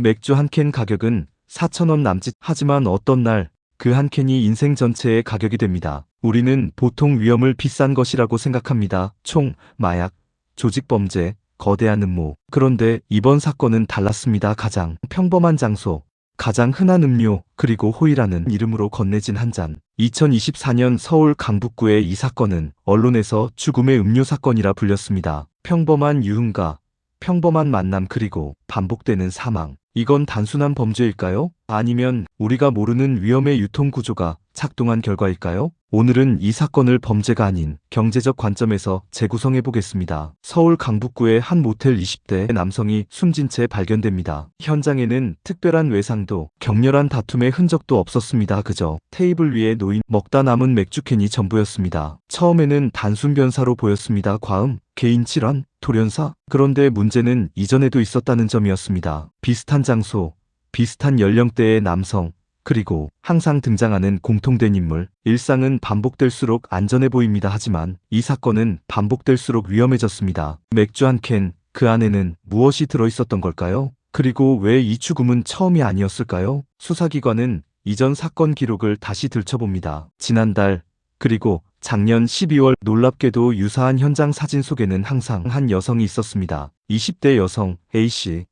맥주 한 캔 가격은 4,000원 남짓. 하지만 어떤 날 그 한 캔이 인생 전체의 가격이 됩니다. 우리는 보통 위험을 비싼 것이라고 생각합니다. 총, 마약, 조직범죄, 거대한 음모. 그런데 이번 사건은 달랐습니다. 가장 평범한 장소, 가장 흔한 음료, 그리고 호이라는 이름으로 건네진 한 잔. 2024년 서울 강북구의 이 사건은 언론에서 죽음의 음료 사건이라 불렸습니다. 평범한 유흥가, 평범한 만남, 그리고 반복되는 사망. 이건 단순한 범죄일까요? 아니면 우리가 모르는 위험의 유통 구조가 작동한 결과일까요? 오늘은 이 사건을 범죄가 아닌 경제적 관점에서 재구성해 보겠습니다. 서울 강북구의 한 모텔 20대 남성이 숨진 채 발견됩니다. 현장에는 특별한 외상도 격렬한 다툼의 흔적도 없었습니다. 그저 테이블 위에 놓인 먹다 남은 맥주캔이 전부였습니다. 처음에는 단순 변사로 보였습니다. 과음, 개인 질환, 돌연사. 그런데 문제는 이전에도 있었다는 점이었습니다. 비슷한 장소, 비슷한 연령대의 남성, 그리고 항상 등장하는 공통된 인물. 일상은 반복될수록 안전해 보입니다. 하지만 이 사건은 반복될수록 위험해졌습니다. 맥주 한 캔, 그 안에는 무엇이 들어있었던 걸까요? 그리고 왜 이 죽음은 처음이 아니었을까요? 수사기관은 이전 사건 기록을 다시 들춰봅니다. 지난달, 그리고 작년 12월. 놀랍게도 유사한 현장 사진 속에는 항상 한 여성이 있었습니다. 20대 여성 A씨.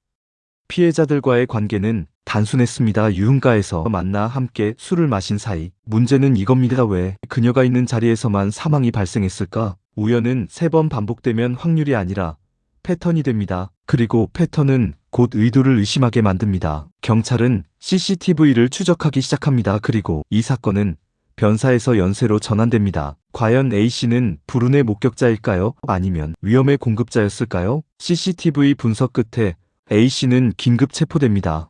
피해자들과의 관계는 단순했습니다. 유흥가에서 만나 함께 술을 마신 사이. 문제는 이겁니다. 왜 그녀가 있는 자리에서만 사망이 발생했을까? 우연은 3번 반복되면 확률이 아니라 패턴이 됩니다. 그리고 패턴은 곧 의도를 의심하게 만듭니다. 경찰은 CCTV를 추적하기 시작합니다. 그리고 이 사건은 변사에서 연쇄로 전환됩니다. 과연 A씨는 불운의 목격자일까요? 아니면 위험의 공급자였을까요? CCTV 분석 끝에 A씨는 긴급 체포됩니다.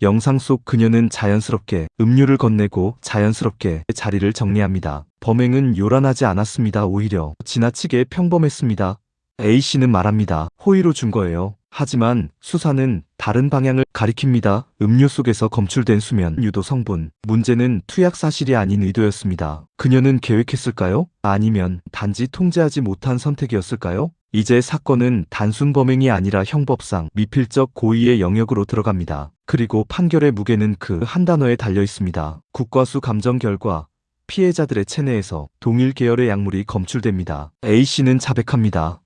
영상 속 그녀는 자연스럽게 음료를 건네고 자연스럽게 자리를 정리합니다. 범행은 요란하지 않았습니다. 오히려 지나치게 평범했습니다. A씨는 말합니다. 호의로 준 거예요. 하지만 수사는 다른 방향을 가리킵니다. 음료 속에서 검출된 수면 유도 성분. 문제는 투약 사실이 아닌 의도였습니다. 그녀는 계획했을까요? 아니면 단지 통제하지 못한 선택이었을까요? 이제 사건은 단순 범행이 아니라 형법상 미필적 고의의 영역으로 들어갑니다. 그리고 판결의 무게는 그 한 단어에 달려 있습니다. 국과수 감정 결과 피해자들의 체내에서 동일 계열의 약물이 검출됩니다. A씨는 자백합니다.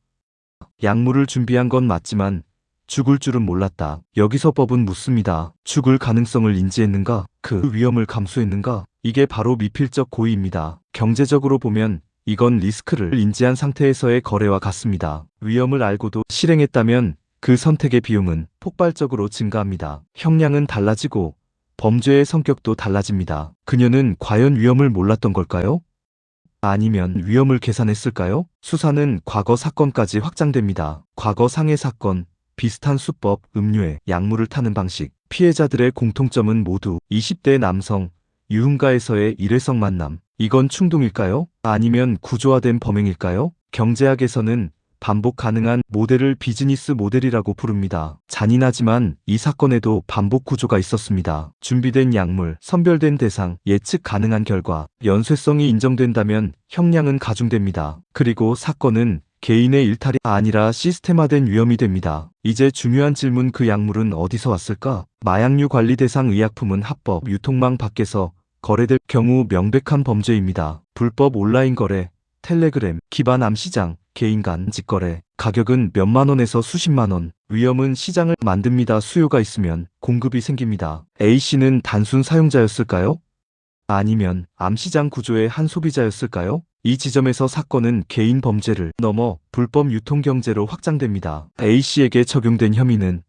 약물을 준비한 건 맞지만 죽을 줄은 몰랐다. 여기서 법은 묻습니다. 죽을 가능성을 인지했는가? 그 위험을 감수했는가? 이게 바로 미필적 고의입니다. 경제적으로 보면 이건 리스크를 인지한 상태에서의 거래와 같습니다. 위험을 알고도 실행했다면 그 선택의 비용은 폭발적으로 증가합니다. 형량은 달라지고 범죄의 성격도 달라집니다. 그녀는 과연 위험을 몰랐던 걸까요? 아니면 위험을 계산했을까요? 수사는 과거 사건까지 확장됩니다. 과거 상해 사건, 비슷한 수법, 음료에 약물을 타는 방식. 피해자들의 공통점은 모두 20대 남성, 유흥가에서의 일회성 만남. 이건 충동일까요? 아니면 구조화된 범행일까요? 경제학에서는 반복 가능한 모델을 비즈니스 모델이라고 부릅니다. 잔인하지만 이 사건에도 반복 구조가 있었습니다. 준비된 약물, 선별된 대상, 예측 가능한 결과, 연쇄성이 인정된다면 형량은 가중됩니다. 그리고 사건은 개인의 일탈이 아니라 시스템화된 위험이 됩니다. 이제 중요한 질문, 그 약물은 어디서 왔을까? 마약류 관리 대상 의약품은 합법 유통망 밖에서 거래될 경우 명백한 범죄입니다. 불법 온라인 거래, 텔레그램, 기반 암 시장, 개인 간 직거래, 가격은 몇만 원에서 수십만 원. 위험은 시장을 만듭니다. 수요가 있으면 공급이 생깁니다. A씨는 단순 사용자였을까요? 아니면 암시장 구조의 한 소비자였을까요? 이 지점에서 사건은 개인 범죄를 넘어 불법 유통 경제로 확장됩니다. A씨에게 적용된 혐의는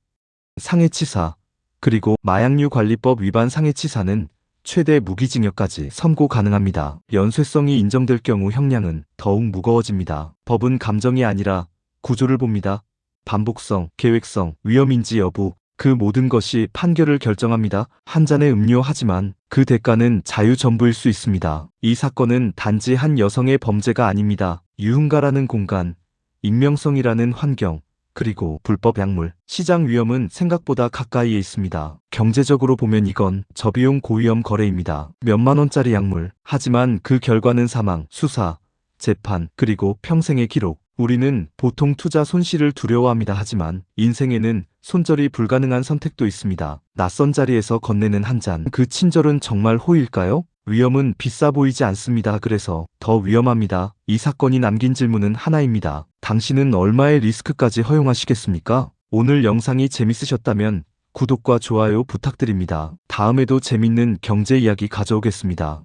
상해치사, 그리고 마약류 관리법 위반 상해치사는 최대 무기징역까지 선고 가능합니다. 연쇄성이 인정될 경우 형량은 더욱 무거워집니다. 법은 감정이 아니라 구조를 봅니다. 반복성, 계획성, 위험인지 여부, 그 모든 것이 판결을 결정합니다. 한 잔의 음료, 하지만 그 대가는 자유 전부일 수 있습니다. 이 사건은 단지 한 여성의 범죄가 아닙니다. 유흥가라는 공간, 익명성이라는 환경, 그리고 불법 약물, 시장 위험은 생각보다 가까이에 있습니다. 경제적으로 보면 이건 저비용 고위험 거래입니다. 몇만 원짜리 약물, 하지만 그 결과는 사망, 수사, 재판, 그리고 평생의 기록. 우리는 보통 투자 손실을 두려워합니다. 하지만 인생에는 손절이 불가능한 선택도 있습니다. 낯선 자리에서 건네는 한 잔. 그 친절은 정말 호의일까요? 위험은 비싸 보이지 않습니다. 그래서 더 위험합니다. 이 사건이 남긴 질문은 하나입니다. 당신은 얼마의 리스크까지 허용하시겠습니까? 오늘 영상이 재밌으셨다면 구독과 좋아요 부탁드립니다. 다음에도 재밌는 경제 이야기 가져오겠습니다.